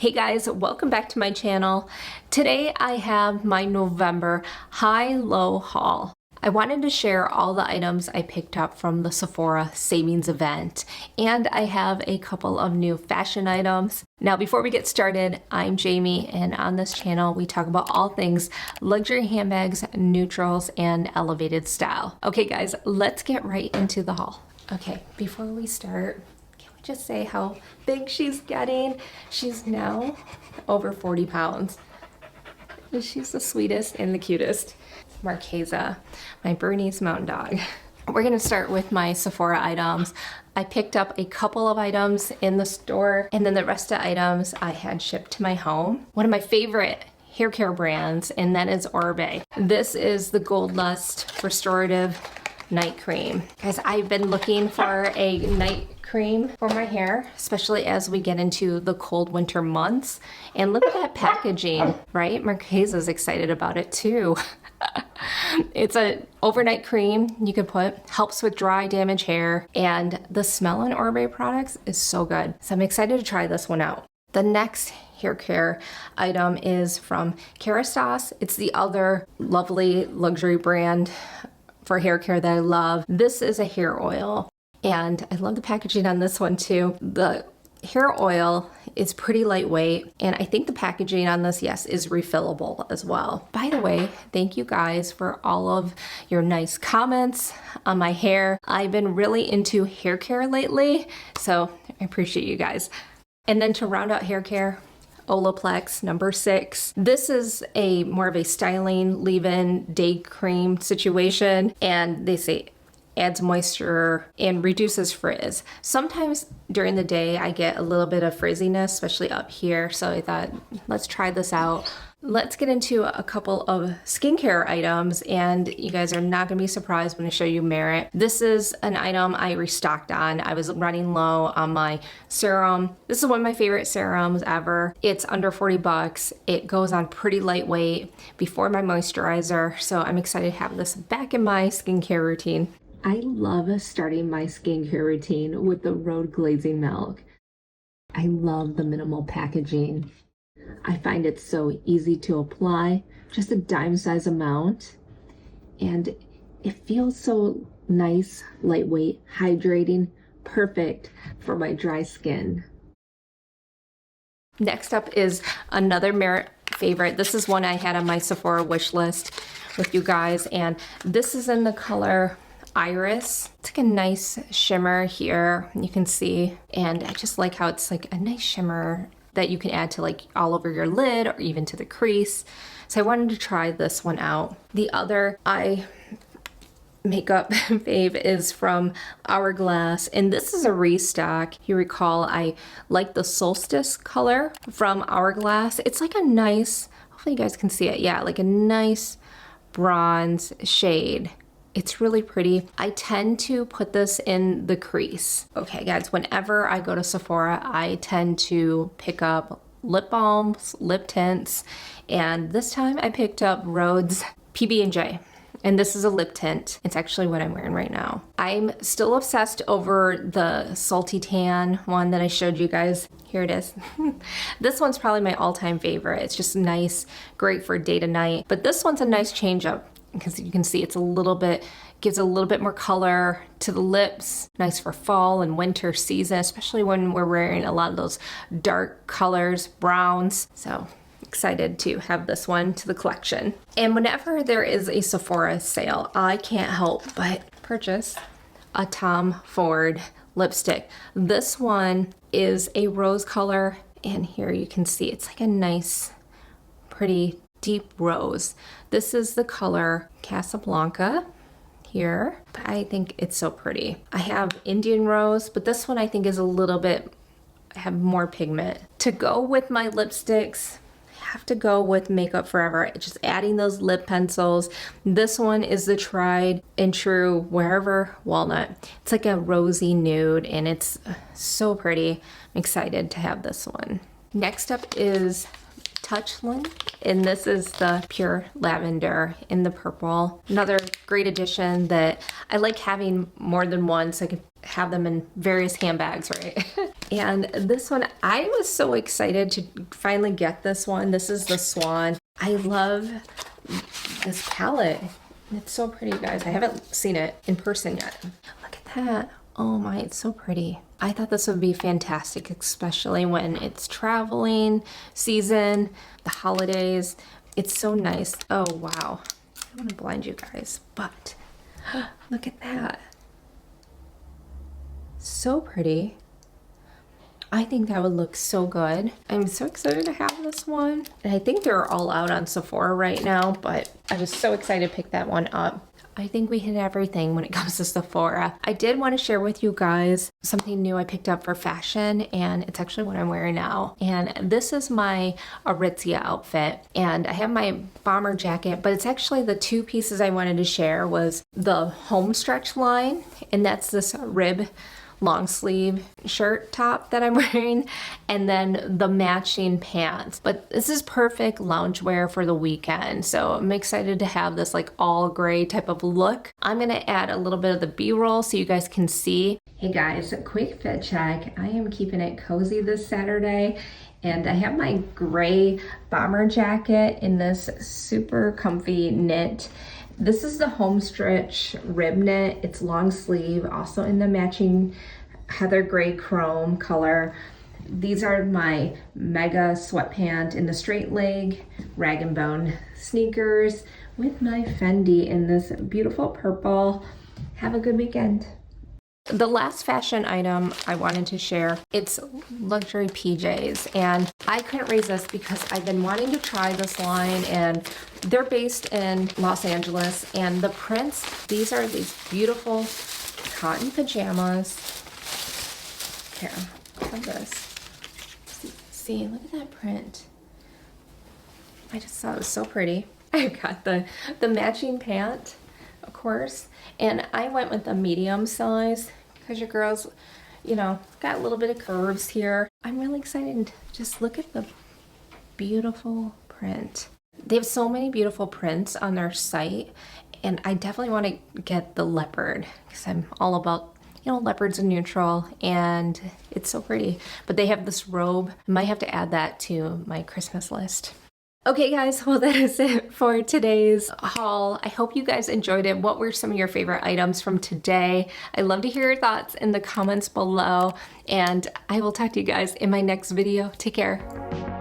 Hey guys, welcome back to my channel. Today I have my November high-low haul. I wanted to share all the items I picked up from the Sephora savings event, and I have a couple of new fashion items. Now before we get started, I'm Jamie, and on this channel we talk about all things luxury handbags, neutrals, and elevated style. Okay guys, let's get right into the haul. Okay, before we start, just say how big she's getting. She's now over 40 pounds. She's the sweetest and the cutest. Marquesa, my Bernese mountain dog. We're gonna start with my Sephora items. I picked up a couple of items in the store, and then the rest of the items I had shipped to my home. One of my favorite hair care brands, and that is Oribe. This is the Gold Lust Restorative Night Cream. Guys, I've been looking for a night cream for my hair, especially as we get into the cold winter months. And look at that packaging, right? Marquesa's excited about it too. It's an overnight cream you could put, helps with dry, damaged hair, and the smell on Oribe products is so good. So I'm excited to try this one out. The next hair care item is from Kerastase. It's the other lovely luxury brand for hair care that I love. This is a hair oil, and I love the packaging on this one too. The hair oil is pretty lightweight, and I think the packaging on this, yes, is refillable as well. By the way, thank you guys for all of your nice comments on my hair. I've been really into hair care lately, so I appreciate you guys. And then to round out hair care, Olaplex number 6. This is a more of a styling leave-in day cream situation, and they say adds moisture and reduces frizz. Sometimes during the day I get a little bit of frizziness, especially up here, so I thought let's try this out. Let's get into a couple of skincare items, and you guys are not gonna be surprised when I show you Merit. This is an item I restocked on. I was running low on my serum. This is one of my favorite serums ever. It's under 40 bucks. It goes on pretty lightweight before my moisturizer, so I'm excited to have this back in my skincare routine. I love starting my skincare routine with the Road Glazing Milk. I love the minimal packaging. I find it so easy to apply, just a dime size amount, and it feels so nice, lightweight, hydrating, perfect for my dry skin. Next up is another Merit favorite. This is one I had on my Sephora wish list with you guys, and this is in the color Iris. It's like a nice shimmer here, you can see, and I just like how it's like a nice shimmer that you can add to like all over your lid or even to the crease. So I wanted to try this one out. The other eye makeup fave is from Hourglass, and this is a restock. You recall I like the Solstice color from Hourglass. It's like a nice, hopefully you guys can see it, yeah, like a nice bronze shade. It's really pretty. I tend to put this in the crease. Okay guys, whenever I go to Sephora, I tend to pick up lip balms, lip tints, and this time I picked up Rhodes PB&J. And this is a lip tint. It's actually what I'm wearing right now. I'm still obsessed over the Salty Tan one that I showed you guys. Here it is. This one's probably my all-time favorite. It's just nice, great for day to night. But this one's a nice change up, because you can see it's a little bit, gives a little bit more color to the lips. Nice for fall and winter season, especially when we're wearing a lot of those dark colors, browns. So excited to have this one to the collection. And whenever there is a Sephora sale, I can't help but purchase a Tom Ford lipstick. This one is a rose color, and here you can see it's like a nice, pretty deep rose. This is the color Casablanca here, but I think it's so pretty. I have Indian rose, but this one I think is a little bit, have more pigment. To go with my lipsticks, I have to go with Makeup Forever, just adding those lip pencils. This one is the tried and true Wherever Walnut. It's like a rosy nude, and it's so pretty. I'm excited to have this one. Next up is Touchland, and this is the Pure Lavender in the purple. Another great addition that I like having more than one, so I can have them in various handbags, right? And this one, I was so excited to finally get this one. This is the Swan. I love this palette. It's so pretty, you guys. I haven't seen it in person yet. Look at that. Oh my, it's so pretty. I thought this would be fantastic, especially when it's traveling season, the holidays. It's so nice. Oh, wow. I don't want to blind you guys, but look at that. So pretty. I think that would look so good. I'm so excited to have this one. And I think they're all out on Sephora right now, but I was so excited to pick that one up. I think we hit everything when it comes to Sephora. I did want to share with you guys something new I picked up for fashion, and it's actually what I'm wearing now. And this is my Aritzia outfit, and I have my bomber jacket, but it's actually the two pieces I wanted to share was the home stretch line, and that's this rib long sleeve shirt top that I'm wearing, and then the matching pants. But this is perfect loungewear for the weekend, so I'm excited to have this like all gray type of look. I'm gonna add a little bit of the B-roll so you guys can see. Hey guys, a quick fit check. I am keeping it cozy this Saturday, and I have my gray bomber jacket in this super comfy knit. This is the home stretch rib knit. It's long sleeve, also in the matching heather gray chrome color. These are my mega sweatpant in the straight leg, rag and bone sneakers with my Fendi in this beautiful purple. Have a good weekend. The last fashion item I wanted to share, it's luxury PJs, and I couldn't resist because I've been wanting to try this line, and they're based in Los Angeles, and the prints, these are these beautiful cotton pajamas. Here, look at this. See, look at that print. I just thought it was so pretty. I've got the matching pant, of course, and I went with the medium size because your girls, you know, got a little bit of curves here. I'm really excited. Just look at the beautiful print. They have so many beautiful prints on their site, and I definitely want to get the leopard because I'm all about, you know, leopards and neutral, and it's so pretty. But they have this robe. I might have to add that to my Christmas list. Okay guys, well that is it for today's haul. I hope you guys enjoyed it. What were some of your favorite items from today? I'd love to hear your thoughts in the comments below, and I will talk to you guys in my next video. Take care.